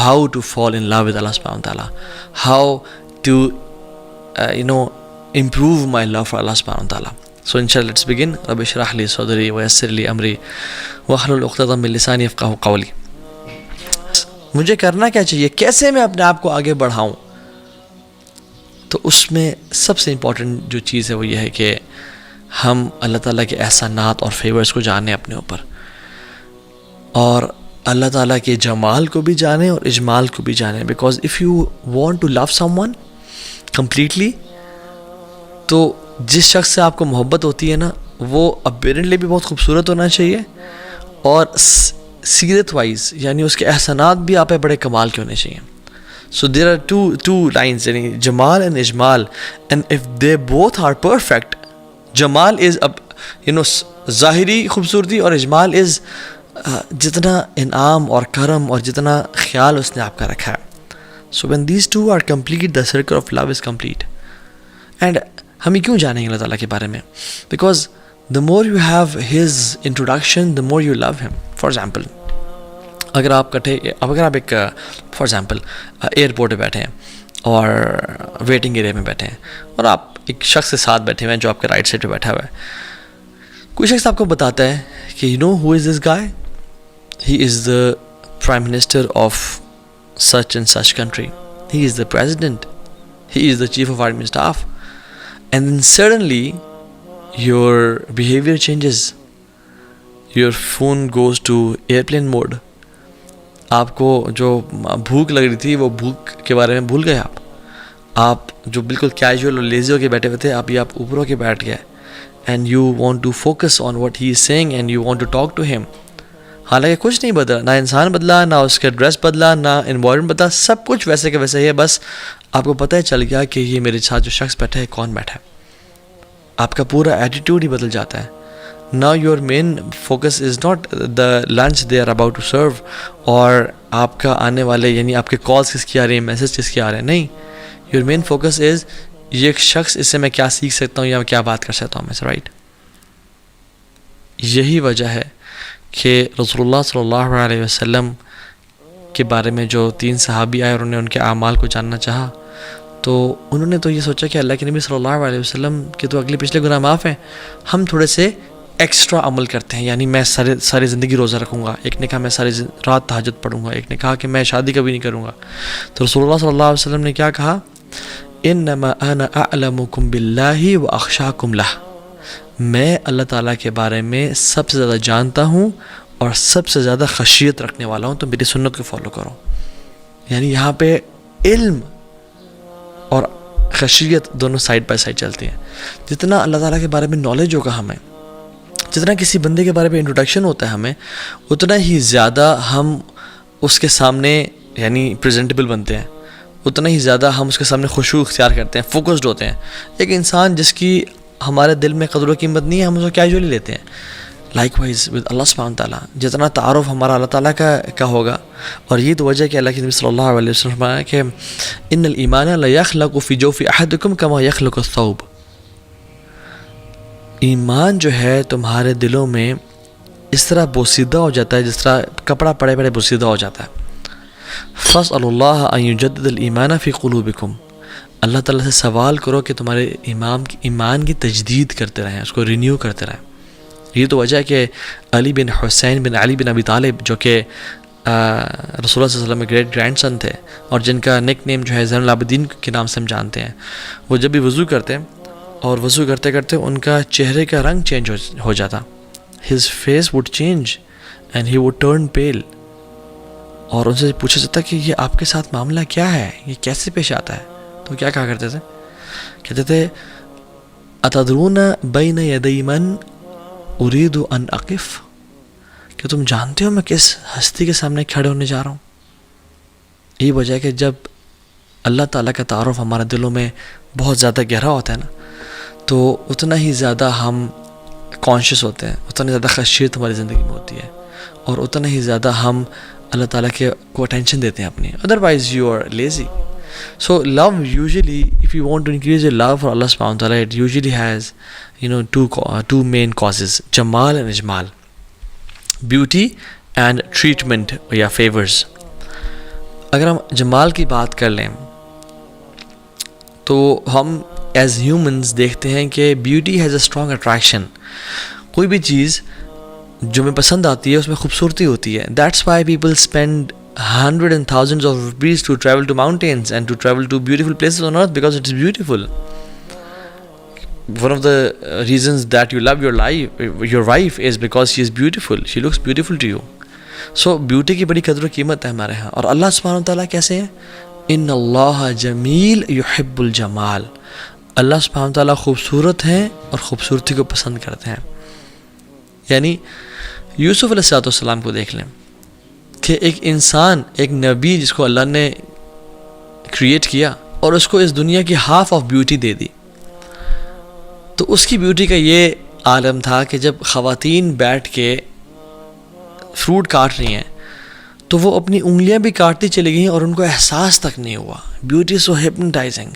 how to fall in love with Allah subhanahu wa ta'ala, how to improve my love for Allah subhanahu wa ta'ala. So inshallah, let's begin. Rabbi shrah li sadri wa yassir li amri wahlul 'uqdatam min lisani yafqahu qawli. مجھے کرنا کیا چاہیے, کیسے میں اپنے آپ کو آگے بڑھاؤں؟ تو اس میں سب سے امپورٹنٹ جو چیز ہے وہ یہ ہے کہ ہم اللہ تعالیٰ کے احسانات اور فیورز کو جانیں اپنے اوپر, اور اللہ تعالیٰ کے جمال کو بھی جانیں اور اجمال کو بھی جانیں. Because if you want to love some one completely, تو جس شخص سے آپ کو محبت ہوتی ہے نا, وہ اپیرنٹلی بھی بہت خوبصورت ہونا چاہیے, اور سیرت وائز یعنی اس کے احسانات بھی آپ پہ بڑے کمال کے ہونے چاہیے. So there are two lines, یعنی Jamal and Ajmal, and of the both are perfect, Jamal is ظاہری خوبصورتی, اور اجمال از جتنا انعام اور کرم اور جتنا خیال اس نے آپ کا رکھا ہے. So when these two are complete, the circle of love is complete. And ہم کیوں جانیں گے اللہ تعالیٰ کے بارے میں؟ Because the more you have his introduction, the more you love him. For example, اگر آپ ایک فار ایگزامپل ایئرپورٹ پہ بیٹھے ہیں اور ویٹنگ ایریا میں بیٹھے ہیں, اور آپ ایک شخص کے ساتھ بیٹھے ہوئے ہیں جو آپ کے رائٹ سائڈ پہ بیٹھا ہوا ہے. کوئی شخص آپ کو بتاتا ہے کہ you know who is this guy, he is the prime minister of such and such country, he is the president, he is the chief of army staff, and then suddenly your behavior changes, your phone goes to airplane mode. آپ کو جو بھوک لگ رہی تھی وہ بھوک کے بارے میں بھول گئے. آپ جو بالکل کیجول اور لیزی ہو کے بیٹھے ہوئے تھے, ابھی آپ اوپر ہو کے بیٹھ گئے, and you want to focus on what he is seeing and you want to talk to him. حالانکہ کچھ نہیں بدلا, نہ انسان بدلا, نہ اس کا ڈریس بدلا, نہ انوائرمنٹ بدلا, سب کچھ ویسے کے ویسے ہی ہے. بس آپ کو پتہ چل گیا کہ یہ میرے ساتھ جو شخص بیٹھا ہے کون بیٹھا ہے. آپ کا پورا ایٹیٹیوڈ ہی بدل جاتا ہے. Now your main focus is not the lunch they are about to serve, اور آپ کا آنے والے یعنی آپ کے کالس کس کی آ رہی ہیں, میسج کس کے آ رہے ہیں. نہیں, your main focus is یہ ایک شخص, اس سے میں کیا سیکھ سکتا ہوں یا میں کیا بات کر سکتا ہوں میں سے, رائٹ. یہی وجہ ہے کہ رسول اللہ صلی اللہ علیہ وسلم کے بارے میں جو 3 صحابی آئے اور انہوں نے ان کے اعمال کو جاننا چاہا, تو انہوں نے تو یہ سوچا کہ اللہ کے نبی صلی اللہ علیہ وسلم کے تو اگلے پچھلے گناہ معاف ہیں, ہم تھوڑے سے ایکسٹرا عمل کرتے ہیں, یعنی میں ساری زندگی روزہ رکھوں گا, ایک نے کہا میں ساری رات تہجد پڑھوں گا, ایک نے کہا کہ میں شادی کبھی نہیں کروں گا. تو رسول اللہ صلی اللہ علیہ وسلم نے کیا کہا, انما انا اعلمکم باللہ واخشاکم لہ, میں اللہ تعالیٰ کے بارے میں سب سے زیادہ جانتا ہوں اور سب سے زیادہ خشیت رکھنے والا ہوں, تو میری سنت کو فالو کرو. یعنی یہاں پہ علم اور خشیت دونوں سائڈ بائی سائڈ چلتی ہیں. جتنا اللہ تعالیٰ کے بارے میں نالج ہوگا ہمیں, جتنا کسی بندے کے بارے میں انٹروڈکشن ہوتا ہے ہمیں, اتنا ہی زیادہ ہم اس کے سامنے یعنی پریزنٹیبل بنتے ہیں, اتنا ہی زیادہ ہم اس کے سامنے خشوع اختیار کرتے ہیں, فوکسڈ ہوتے ہیں. ایک انسان جس کی ہمارے دل میں قدر و قیمت نہیں ہے, ہم اس کو کیجولی لیتے ہیں. لائک وائز ود اللہ سبحانہ تعالیٰ, جتنا تعارف ہمارا اللہ تعالیٰ کا ہوگا, اور یہ تو وجہ کہ اللہ کے نبی صلی اللہ علیہ وسلم فرمایا کہ ان الایمان لا یخلق فی جوف احدکم کما یخلق الثوب, ایمان جو ہے تمہارے دلوں میں اس طرح بوسیدہ ہو جاتا ہے جس طرح کپڑا پڑے پڑے بوسیدہ ہو جاتا ہے. فاسألوا اللہ ان یجدد الایمان فی قلوبکم, اللہ تعالیٰ سے سوال کرو کہ تمہارے ایمان کی تجدید کرتے رہیں, اس کو رینیو کرتے رہیں. یہ تو وجہ ہے کہ علی بن حسین بن علی بن ابی طالب, جو کہ رسول اللہ صلی اللہ علیہ وسلم کے گریٹ گرینڈ سن تھے, اور جن کا نک نیم جو ہے زین العابدین کے نام سے ہم جانتے ہیں, وہ جب بھی وضو کرتے اور وضو کرتے کرتے ان کا چہرے کا رنگ چینج ہو جاتا. His face would change and he would turn pale, اور ان سے پوچھا جاتا کہ یہ آپ کے ساتھ معاملہ کیا ہے, یہ کیسے پیش آتا ہے؟ تو کیا کہا کرتے تھے, کہتے تھے اتدرون بین یدی من اريد ان اقف, کہ تم جانتے ہو میں کس ہستی کے سامنے کھڑے ہونے جا رہا ہوں. یہی وجہ ہے کہ جب اللہ تعالیٰ کا تعارف ہمارے دلوں میں بہت زیادہ گہرا ہوتا ہے نا, تو اتنا ہی زیادہ ہم کانشیس ہوتے ہیں, اتنا زیادہ خشیت ہماری زندگی میں ہوتی ہے, اور اتنا ہی زیادہ ہم اللہ تعالیٰ کو اٹینشن دیتے ہیں اپنی. Otherwise you are lazy. So love usually, if you want to increase your love for Allah subhanahu wa ta'ala, it usually has two main causes, Jamal and Ijmal, beauty and treatment or favors. اگر ہم جمال کی بات کر لیں تو ہم as humans دیکھتے ہیں کہ beauty has a strong attraction. کوئی بھی چیز جو ہمیں پسند آتی ہے اس میں خوبصورتی ہوتی ہے. That's why people spend hundreds and thousands of rupees to travel to mountains and to travel to beautiful places on earth because it is beautiful. One of the reasons that you love your wife is because she is beautiful. She looks beautiful to you. So beauty کی بڑی قدر و قیمت ہے ہمارے ہاں. اور اللہ سبحانہ وتعالیٰ کیسے ہیں؟ ان اللہ جمیل یحب الجمال. اللہ سبحانہ وتعالیٰ خوبصورت ہیں اور خوبصورتی کو پسند کرتے ہیں. یعنی یوسف علیہ السلام کو دیکھ لیں کہ ایک انسان، ایک نبی جس کو اللہ نے کریٹ کیا اور اس کو اس دنیا کی ہاف آف بیوٹی دے دی. تو اس کی بیوٹی کا یہ عالم تھا کہ جب خواتین بیٹھ کے فروٹ کاٹ رہی ہیں تو وہ اپنی انگلیاں بھی کاٹتی چلی گئیں اور ان کو احساس تک نہیں ہوا. بیوٹی سو ہپنوٹائزنگ.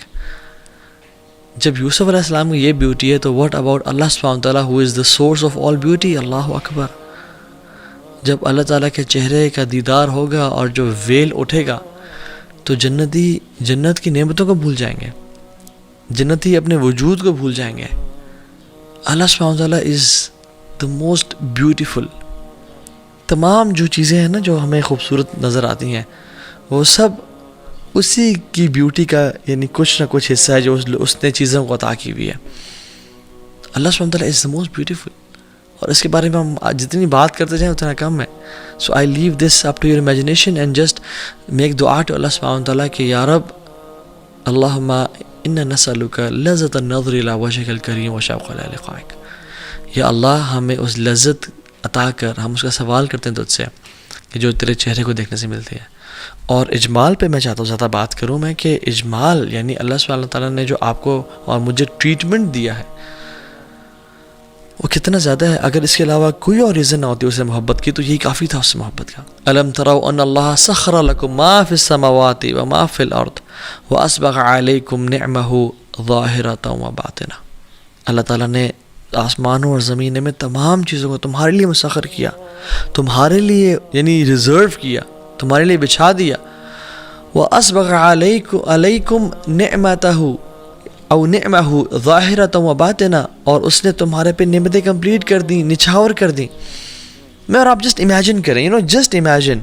جب یوسف علیہ السلام کی یہ بیوٹی ہے تو واٹ اباؤٹ اللہ سبحانہ تعالیٰ who is the source of all beauty. Allah اکبر. جب اللہ تعالیٰ کے چہرے کا دیدار ہوگا اور جو ویل اٹھے گا تو جنتی جنت کی نعمتوں کو بھول جائیں گے، جنتی اپنے وجود کو بھول جائیں گے. اللہ سبحانہ تعالیٰ از دا موسٹ بیوٹیفل. تمام جو چیزیں ہیں نا جو ہمیں خوبصورت نظر آتی ہیں وہ سب اسی کی بیوٹی کا یعنی کچھ نہ کچھ حصہ ہے جو اس نے چیزوں کو عطا کی ہوئی ہے. اللہ سبحانہ تعالیٰ از دا موسٹ بیوٹیفل. اور اس کے بارے میں ہم جتنی بات کرتے جائیں اتنا کم ہے. So I leave this up to your imagination and just make dua to Allah سبحانہ تعالیٰ کہ یا رب اللہم انا نسألک لذت النظر الی وجهک الکریم وشوق الی لقائک. یا اللہ ہمیں اس لذت عطا کر، ہم اس کا سوال کرتے ہیں تجھ سے کہ جو تیرے چہرے کو دیکھنے سے ملتی ہے. اور اجمال پہ میں چاہتا ہوں زیادہ بات کروں میں کہ اجمال یعنی اللہ سبحانہ تعالیٰ نے جو آپ کو اور مجھے ٹریٹمنٹ دیا ہے وہ کتنا زیادہ ہے. اگر اس کے علاوہ کوئی اور ریزن نہ ہوتی اسے محبت کی تو یہی کافی تھا اس سے محبت کا. الم تروا ان اللہ سخر لکم ما فی السماوات وما فی الارض واسبغ علیکم نعمہ ظاہرۃ وباطنہ. اللہ تعالیٰ نے آسمانوں اور زمینوں میں تمام چیزوں کو تمہارے لیے مسخر کیا، تمہارے لیے یعنی ریزرو کیا، تمہارے لیے بچھا دیا. واسبغ علیکم نعمتہ او نعمہ ظاہرۃ وباطنہ. اور اس نے تمہارے پہ نعمتیں کمپلیٹ کر دیں، نچھاور کر دیں. میں اور آپ جسٹ امیجن کریں، جسٹ امیجن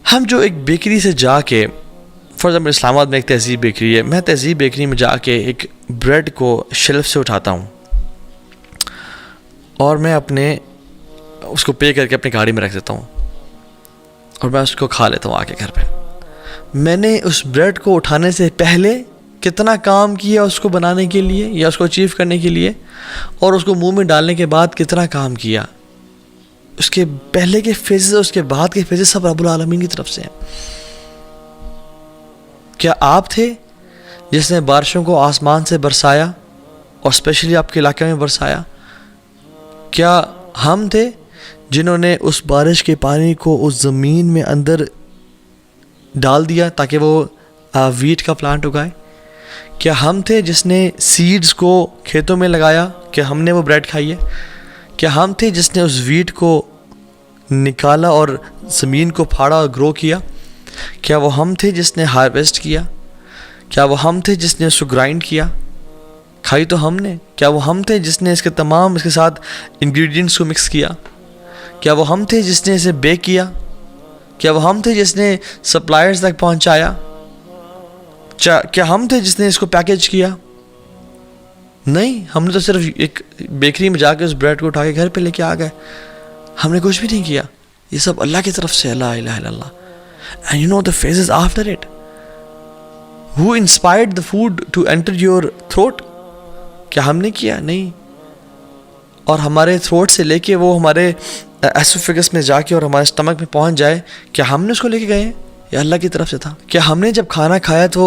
ہم جو ایک بیکری سے جا کے، فار ایگزامپل اسلام آباد میں ایک تہذیب بیکری ہے، میں تہذیب بیکری میں جا کے ایک بریڈ کو شیلف سے اٹھاتا ہوں اور میں اس کو پے کر کے اپنی گاڑی میں رکھ دیتا ہوں اور میں اس کو کھا لیتا ہوں آ کے گھر پہ. میں نے اس بریڈ کو اٹھانے سے پہلے کتنا کام کیا اس کو بنانے کے لیے یا اس کو اچیو کرنے کے لیے، اور اس کو منہ میں ڈالنے کے بعد کتنا کام کیا. اس کے پہلے کے فیزز اس کے بعد کے فیزز سب رب العالمین کی طرف سے ہیں. کیا آپ تھے جس نے بارشوں کو آسمان سے برسایا اور اسپیشلی آپ کے علاقے میں برسایا؟ کیا ہم تھے جنہوں نے اس بارش کے پانی کو اس زمین میں اندر ڈال دیا تاکہ وہ ویٹ کا پلانٹ اگائے؟ کیا ہم تھے جس نے سیڈز کو کھیتوں میں لگایا کہ ہم نے وہ بریڈ کھائی ہے؟ کیا ہم تھے جس نے اس ویٹ کو نکالا اور زمین کو پھاڑا اور گرو کیا؟ کیا وہ ہم تھے جس نے ہارویسٹ کیا؟ کیا وہ ہم تھے جس نے اس کو گرائنڈ کیا؟ کھائی تو ہم نے. کیا وہ ہم تھے جس نے اس کے ساتھ انگریڈینٹس کو مکس کیا؟ کیا وہ ہم تھے جس نے اسے بیک کیا؟ کیا وہ ہم تھے جس نے سپلائرز تک پہنچایا؟ کیا ہم تھے جس نے اس کو پیکیج کیا؟ نہیں، ہم نے تو صرف ایک بیکری میں جا کے اس بریڈ کو اٹھا کے گھر پہ لے کے آ گئے. ہم نے کچھ بھی نہیں کیا. یہ سب اللہ کی طرف سے. لا الہ الا اللہ. And you know the phases after it. Who inspired the food to enter your throat? کیا ہم نے کیا؟ نہیں. اور ہمارے تھروٹ سے لے کے وہ ہمارے ایسوفیگس میں جا کے اور ہمارے اسٹمک میں پہنچ جائے، کیا ہم نے اس کو لے کے گئے ہیں؟ یا اللہ کی طرف سے تھا؟ کیا ہم نے جب کھانا کھایا تو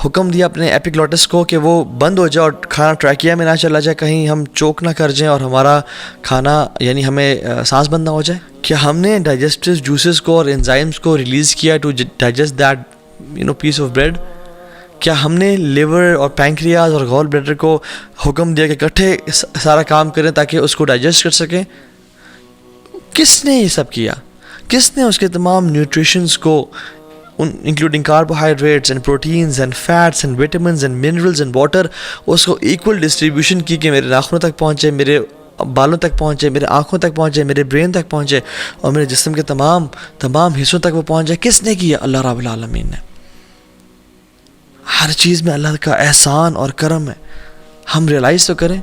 حکم دیا اپنے ایپیگلوٹس کو کہ وہ بند ہو جائے اور کھانا ٹریکیا میں نہ چلا جائے، کہیں ہم چوک نہ کر جائیں اور ہمارا کھانا یعنی ہمیں سانس بند نہ ہو جائے؟ کیا ہم نے ڈائجسٹو جوسز کو اور انزائمس کو ریلیز کیا to digest that piece of bread? کیا ہم نے لیور اور پینکریاز اور گال بلیڈر کو حکم دیا کہ اکٹھے سارا کام کریں تاکہ اس کو ڈائجسٹ کر سکیں؟ کس نے یہ سب کیا؟ کس نے اس کے تمام نیوٹریشنز کو including carbohydrates and proteins and fats and vitamins and minerals and water, اس کو ایکول ڈسٹریبیوشن کی کہ میرے ناخنوں تک پہنچے، میرے بالوں تک پہنچے، میرے آنکھوں تک پہنچے، میرے برین تک پہنچے، اور میرے جسم کے تمام حصوں تک وہ پہنچ جائے. کس نے کیا؟ اللہ رب العالمین نے. ہر چیز میں اللہ کا احسان اور کرم ہے. ہم ریئلائز تو کریں.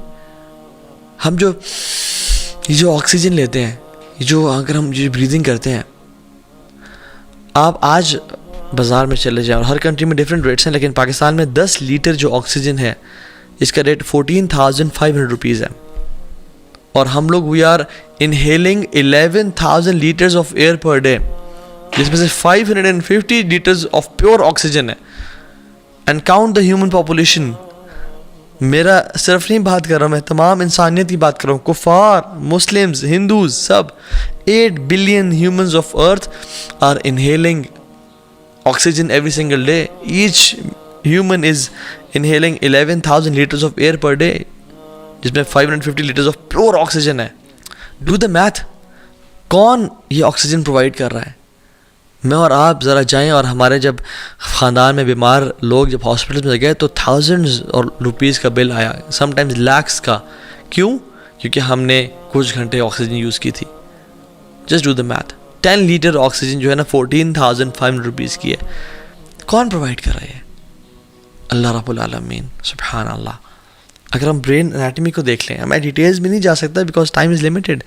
ہم جو آکسیجن لیتے ہیں، اگر ہم بریدنگ کرتے ہیں، آپ آج بازار میں چلے جائیں، اور ہر کنٹری میں ڈفرینٹ ریٹس ہیں، لیکن پاکستان میں 10 لیٹر جو آکسیجن ہے اس کا ریٹ 14,500 روپیز ہے. اور ہم لوگ we are inhaling 11,000 litres of air per day, جس میں سے 550 لیٹرز آف پیور آکسیجن ہے. And count the human population. میرا صرف نہیں بات کر رہا ہوں، میں تمام انسانیت کی بات کر رہا ہوں، کفار، مسلمز، ہندوز، سب 8 billion humans of earth are inhaling oxygen every single day. Each human is inhaling 11,000 liters of air per day, جس میں 550 liters of pure oxygen ہے. Do the math. کون یہ آکسیجن پرووائڈ کر رہا ہے؟ میں اور آپ ذرا جائیں، اور ہمارے جب خاندان میں بیمار لوگ جب ہاسپٹل میں گئے تو تھاؤزنڈز اور روپیز کا بل آیا، سم ٹائمز لاکھس کا. کیوں؟ کیونکہ ہم نے کچھ گھنٹے آکسیجن یوز کی تھی. Just do the math. 10 litre oxygen جو ہے نا 14,500 روپیز کی ہے. کون پرووائڈ کر رہا ہے؟ اللہ رب العالمین. سبحان اللہ. اگر ہم برین انیٹمی کو دیکھ لیں، میں ڈیٹیلز میں نہیں جا سکتا بیکاز ٹائم از لمیٹڈ.